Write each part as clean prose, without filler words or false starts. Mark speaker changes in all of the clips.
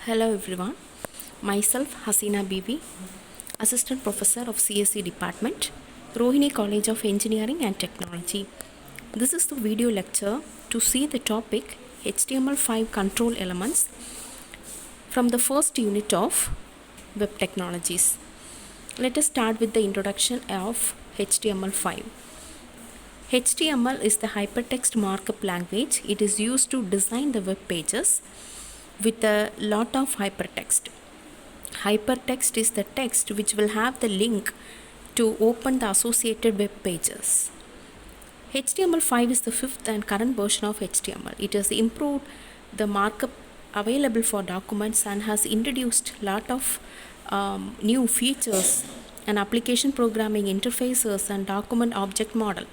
Speaker 1: Hello everyone, myself Hasina Bibi, Assistant Professor of CSE Department, Rohini College of Engineering and Technology. This is the video lecture to see the topic HTML5 control elements from the first unit of Web Technologies. Let us start with the introduction of HTML5. HTML is the hypertext markup language. It is used to design the web pages with a lot of hypertext. Hypertext is the text which will have the link to open the associated web pages. HTML5 is the fifth and current version of HTML. It has improved the markup available for documents and has introduced a lot of new features and application programming interfaces and document object model.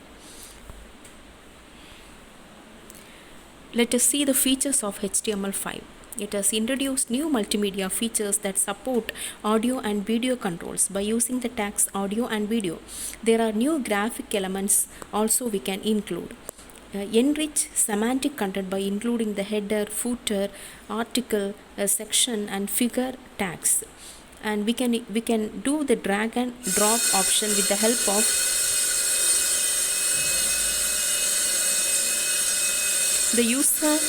Speaker 1: Let us see the features of HTML5. It has introduced new multimedia features that support audio and video controls by using the tags audio and video. There are new graphic elements also we can include. Enrich semantic content by including the header, footer, article, section and figure tags. And we can do the drag and drop option with the help of the user.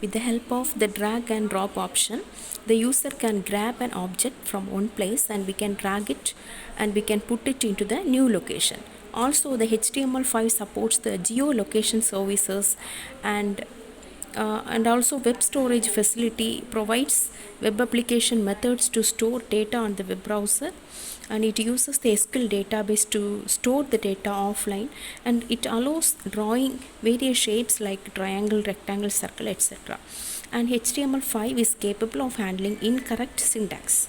Speaker 1: With the help of the drag and drop option, the user can grab an object from one place and we can drag it and we can put it into the new location. Also, the HTML5 supports the geolocation services and also web storage facility provides web application methods to store data on the web browser, and it uses the SQL database to store the data offline, and it allows drawing various shapes like triangle, rectangle, circle, etc. And HTML5 is capable of handling incorrect syntax.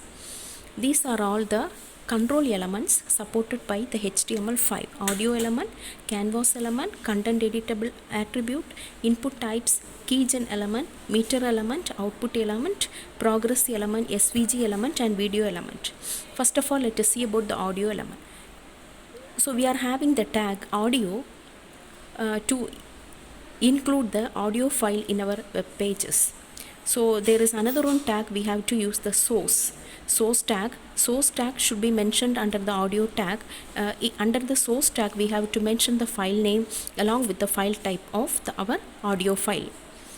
Speaker 1: These are all the control elements supported by the HTML5: audio element, canvas element, content editable attribute, input types, Keygen element, meter element, output element, progress element, SVG element and video element. First of all, let us see about the audio element. So we are having the tag audio to include the audio file in our web pages. So there is another one tag we have to use, the source tag. Source tag should be mentioned under the audio tag. Under the source tag we have to mention the file name along with the file type of our audio file.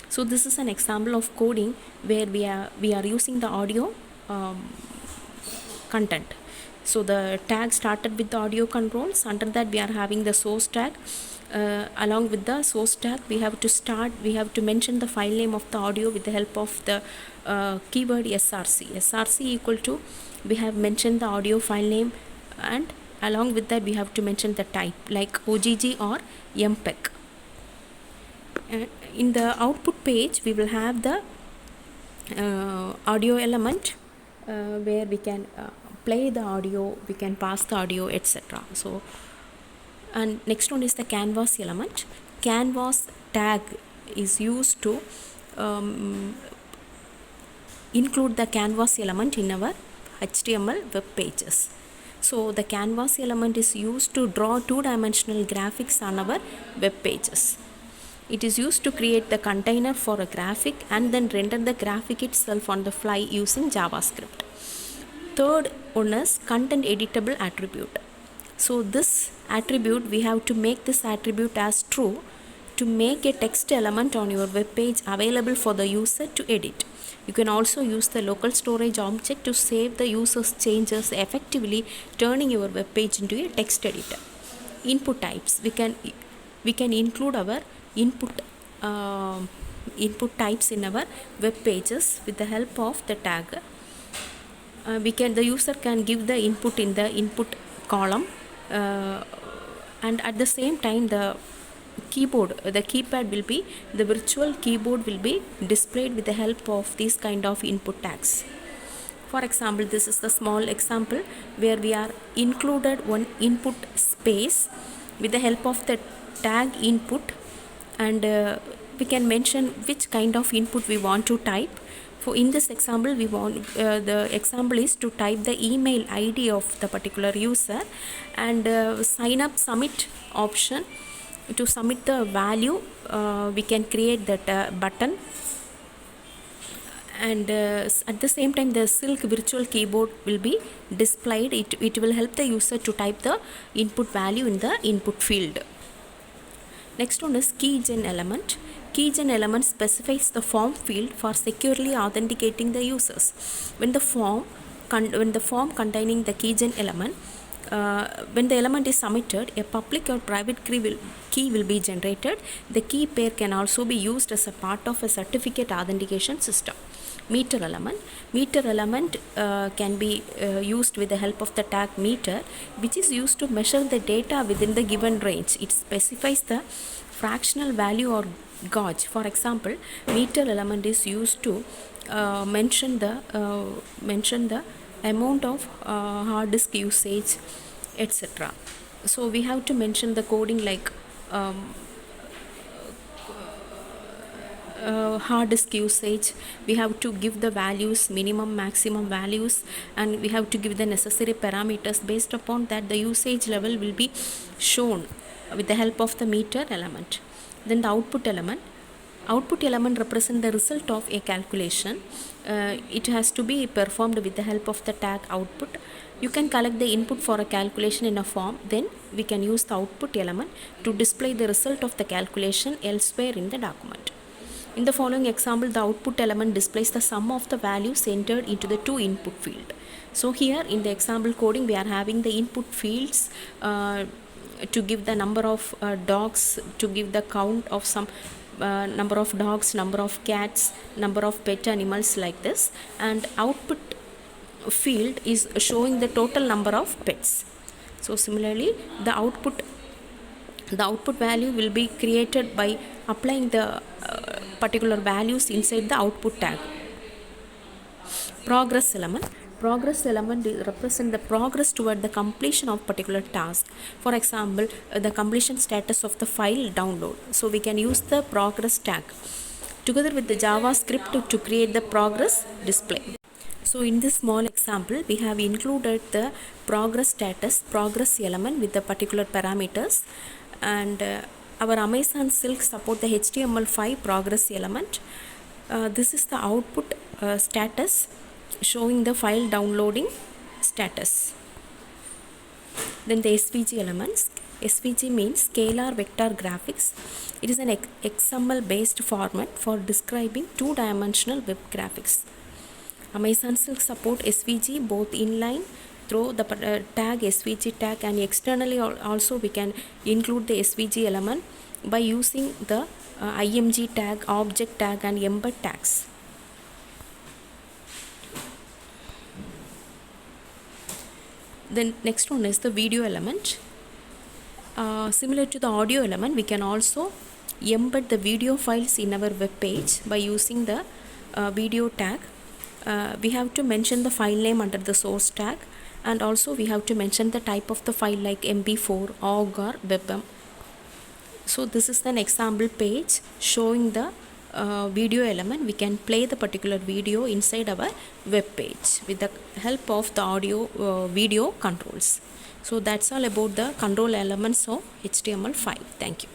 Speaker 1: So this is an example of coding where we are using the audio content. So the tag started with the audio controls. Under that we are having the source tag. Along with the source tag we have to mention the file name of the audio with the help of the keyword src equal to, we have mentioned the audio file name, and along with that we have to mention the type like OGG or MPEG. In the output page we will have the audio element where we can play the audio, we can pass the audio, etc. So, and next one is the canvas element. Canvas tag is used to include the canvas element in our HTML web pages. So the canvas element is used to draw two-dimensional graphics on our web pages. It is used to create the container for a graphic and then render the graphic itself on the fly using JavaScript. Third one is content editable attribute. So this attribute, we have to make this attribute as true to make a text element on your web page available for the user to edit. You can also use the local storage object to save the user's changes effectively, turning your web page into a text editor. Input types, we can include our input types in our web pages with the help of the tag. The user can give the input in the input column, and at the same time the keypad will be, the virtual keyboard will be displayed with the help of these kind of input tags. For example, this is the small example where we are included one input space with the help of the tag input, and we can mention which kind of input we want to type. For in this example, we want the example is to type the email ID of the particular user, and sign up submit option. To submit the value, we can create that button and at the same time the silk virtual keyboard will be displayed. It will help the user to type the input value in the input field. Next one is Keygen element. Keygen element specifies the form field for securely authenticating the users. When the form containing the Keygen element, when the element is submitted, a public or private key will be generated. The key pair can also be used as a part of a certificate authentication system. Meter element can be used with the help of the tag meter, which is used to measure the data within the given range. It specifies the fractional value or gauge. For example, meter element is used to mention the amount of hard disk usage, etc. So we have to mention the coding like hard disk usage. We have to give the values, minimum maximum values, and we have to give the necessary parameters. Based upon that, the usage level will be shown with the help of the meter element. Then the output element represents the result of a calculation. It has to be performed with the help of the tag output. You can collect the input for a calculation in a form, then we can use the output element to display the result of the calculation elsewhere in the document. In the following example, the output element displays the sum of the values entered into the two input field. So here in the example coding, we are having the input fields to give the number of dogs, to give the count of some number of dogs, number of cats, number of pet animals, like this, and output field is showing the total number of pets. So similarly, the output value will be created by applying the particular values inside the output tag. Progress element represents the progress toward the completion of particular task. For example, the completion status of the file download. So we can use the progress tag together with the JavaScript to create the progress display. So in this small example, we have included the progress status, progress element with the particular parameters, and our Amazon Silk support the HTML5 progress element. This is the output status showing the file downloading status. Then the SVG elements. SVG means scalar vector graphics. It is an XML based format for describing two-dimensional web graphics. Amazon Silk support SVG both inline through the tag SVG tag, and externally also we can include the SVG element by using the IMG tag, object tag, and embed tags. Then next one is the video element. Similar to the audio element, we can also embed the video files in our web page by using the video tag. We have to mention the file name under the source tag, and also we have to mention the type of the file like MP4, OGG, or WebM. So this is an example page showing the video element. We can play the particular video inside our web page with the help of the audio video controls. So that's all about the control elements of HTML5. Thank you.